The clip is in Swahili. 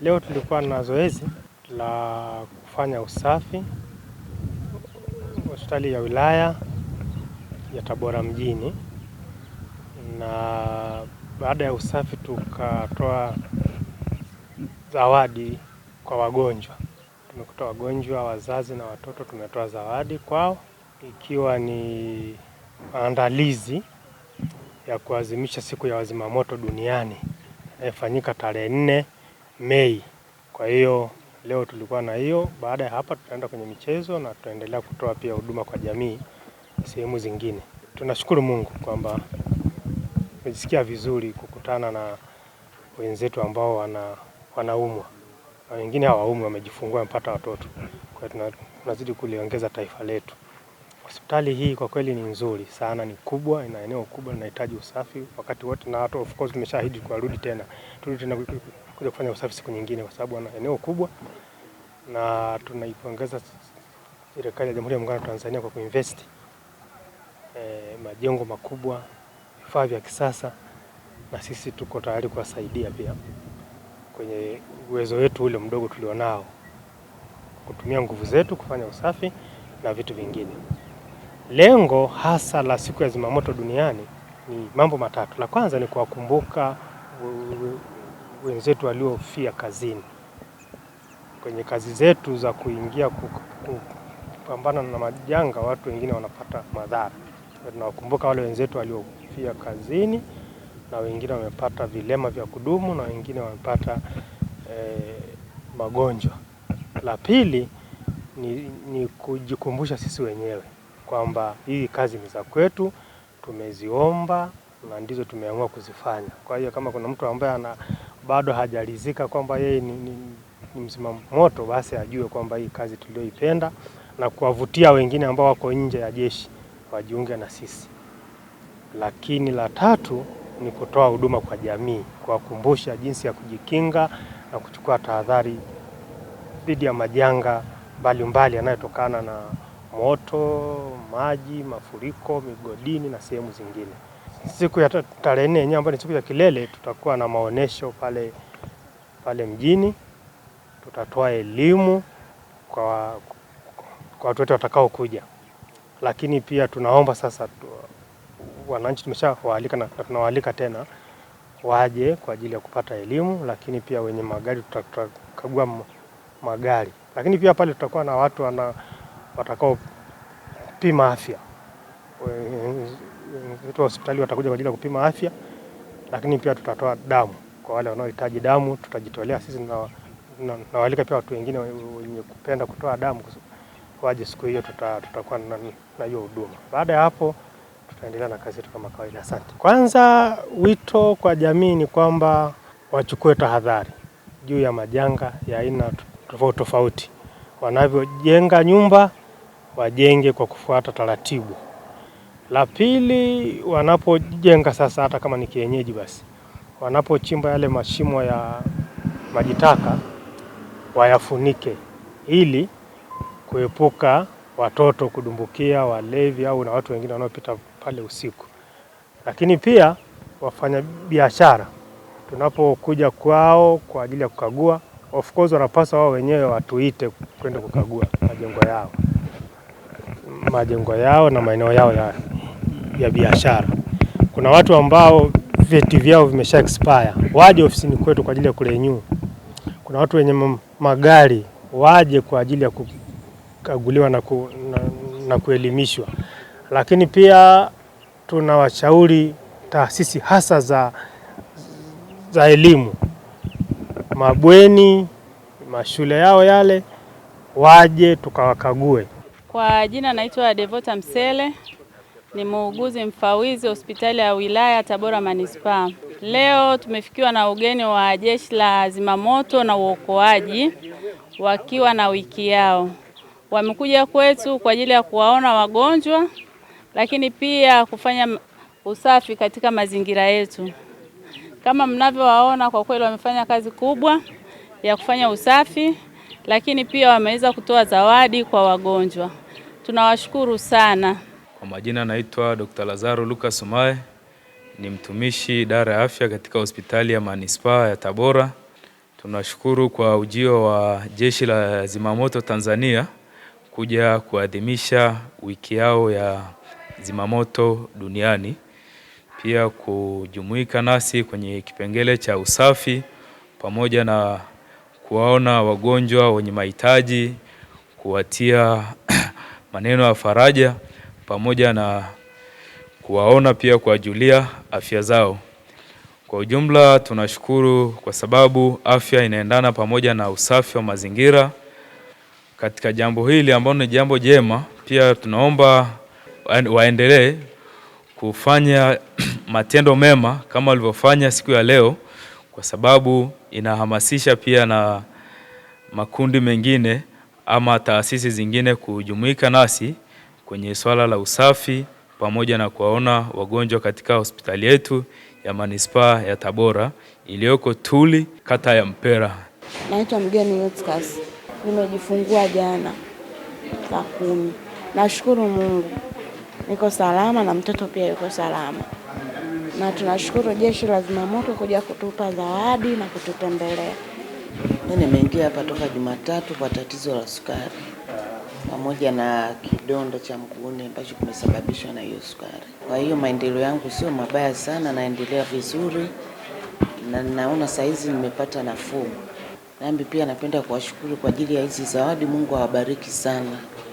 Leo tulikuwa na zoezi la kufanya usafi hospitali ya wilaya ya Tabora mjini, na baada ya usafi tukatoa zawadi kwa wagonjwa. Tumekuta wagonjwa, wazazi na watoto, tumetoa zawadi kwao, ikiwa ni maandalizi ya kuadhimisha siku ya wazima moto duniani inayofanyika tarehe 4 Mei. Kwa hiyo leo tulikuwa na hiyo. Baada ya hapa tutaenda kwenye michezo na tutaendelea kutoa pia huduma kwa jamii sehemu zingine. Tunashukuru Mungu kwamba tumejisikia vizuri kukutana na wenzetu ambao wanaumwa na wengine hawaumwi, wamejifungua, wamepata watoto. Kwa hiyo tunazidi kuliongeza taifa letu. Hospitali hii kwa kweli ni nzuri sana, ni kubwa, ina eneo kubwa, inahitaji usafi wakati wote, na hata of course tumeshahidi kurudi tena kuja kufanya usafi siku nyingine kwa sababu ana eneo kubwa, na tunaipongeza serikali ya Jamhuri ya Muungano wa Tanzania kwa kuinvest majengo makubwa, vifaa vya kisasa, na sisi tuko tayari kuwasaidia pia kwenye uwezo wetu ule mdogo tulionao, kutumia nguvu zetu kufanya usafi na vitu vingine. Lengo hasa la siku ya zimamoto duniani ni mambo matatu. La kwanza ni kuwakumbuka wenzetu waliofia kazini, kwenye kazi zetu za kuingia kupambana na majanga. Watu wengine wanapata madhara, tunawakumbuka wale wenzetu waliofia kazini, na wengine wamepata vilema vya kudumu, na wengine wamepata magonjwa. La pili ni kujikumbusha sisi wenyewe kwamba hii kazi ni za kwetu, tumeziomba na ndizo tumeamua kuzifanya. Kwa hiyo kama kuna mtu ambaye bado hajalizika kwamba yeye ni mzima moto, basi ajue kwamba hii kazi tulioipenda, na kuwavutia wengine ambao wako nje ya jeshi wajiunge na sisi. Lakini la tatu ni kutoa huduma kwa jamii, kuwakumbusha jinsi ya kujikinga na kuchukua tahadhari dhidi ya majanga mbalimbali yanayotokana na moto, maji, mafuriko, migodini na sehemu zingine. Siku ya tarehe 4 yenyewe ambayo ni siku ya kilele, tutakuwa na maonesho pale mjini. Tutatoa elimu kwa watu wote watakao kuja. Lakini pia tunaomba sasa wananchi, tumeshawaalika na tunawaalika tena waje kwa ajili ya kupata elimu, lakini pia wenye magari tutakagua magari. Lakini pia pale tutakuwa na watu watakao pima afya. Wetu hospitali watakuja kwa ajili ya kupima afya, lakini pia tutatoa damu kwa wale wanaohitaji damu. Tutajitolea sisi na walika pia watu wengine wenye kupenda kutoa damu waje siku hiyo, tutakuwa na hiyo huduma. Baada ya hapo tutaendelea na kazi yetu kama kawaida. Asante. Kwanza wito kwa jamii ni kwamba wachukue tahadhari juu ya majanga ya aina tofauti tofauti. Wanavyojenga nyumba wajenge kwa kufuata taratibu. La pili, wanapojenga sasa, hata kama ni kienyeji, basi wanapochimba yale mashimo ya majitaka wayafunike ili kuepuka watoto kudumbukia, walevi au na watu wengine wanaopita pale usiku. Lakini pia wafanya biashara tunapokuja kwao kwa ajili ya kukagua, of course wanapaswa wao wenyewe watuite kwenda kukagua majengo yao na maeneo yao ya biashara. Kuna watu ambao vyeti vyao vimesha expire, waje ofisini kwetu kwa ajili ya kurenew. Kuna watu wenye magari waje kwa ajili ya kukaguliwa na kuelimishwa. Lakini pia tunawashauri taasisi hasa za elimu, mabweni, mashule yao yale, waje tukawakague. Kwa jina naitwa Devota Msele, ni muuguzi mfawizi hospitali ya wilaya Tabora Manispaa. Leo tumefikiwa na ugeni wa jeshi la zimamoto na uokoaji wakiwa na wiki yao. Wamekuja kwetu kwa ajili ya kuwaona wagonjwa, lakini pia kufanya usafi katika mazingira yetu. Kama mnavyowaona, kwa kweli wamefanya kazi kubwa ya kufanya usafi, lakini pia wameweza kutoa zawadi kwa wagonjwa. Tunawashukuru sana. Kwa majina naitwa Dr. Lazaro Lucas Sumaye, ni mtumishi idara ya afya katika hospitali ya Manispaa ya Tabora. Tunashukuru kwa ujio wa Jeshi la Zimamoto Tanzania kuja kuadhimisha wiki yao ya zimamoto duniani. Pia kujumuika nasi kwenye kipengele cha usafi pamoja na kuwaona wagonjwa wenye mahitaji, kuwatia maneno ya faraja pamoja na kuwaona pia kuwajulia afya zao. Kwa ujumla tunashukuru kwa sababu afya inaendana pamoja na usafi wa mazingira. Katika jambo hili ambalo ni jambo jema, pia tunaomba waendelee kufanya matendo mema kama walivyofanya siku ya leo, kwa sababu inahamasisha pia na makundi mengine ama taasisi zingine kujumuika nasi kwenye swala la usafi pamoja na kuwaona wagonjwa katika hospitali yetu ya Manispaa ya Tabora iliyoko Tuli, kata ya Mpera. Naitwa Mgeni Yutskas. Nimejifungua jana saa 10. Nashukuru Mungu. Niko salama na mtoto pia yuko salama. Na tunashukuru Jeshi la Zimamoto kuja kutupa zawadi na kututembelea. Mimi nimeingia hapa toka Jumatatu kwa tatizo la sukari, pamoja na kidonda cha mguuni ambacho kimesababishwa na hiyo sukari. Kwa hiyo maendeleo yangu sio mabaya sana, naendelea vizuri na naona saizi nimepata nafuu. Nami pia napenda kuwashukuru kwa ajili ya hizi zawadi. Mungu awabariki sana.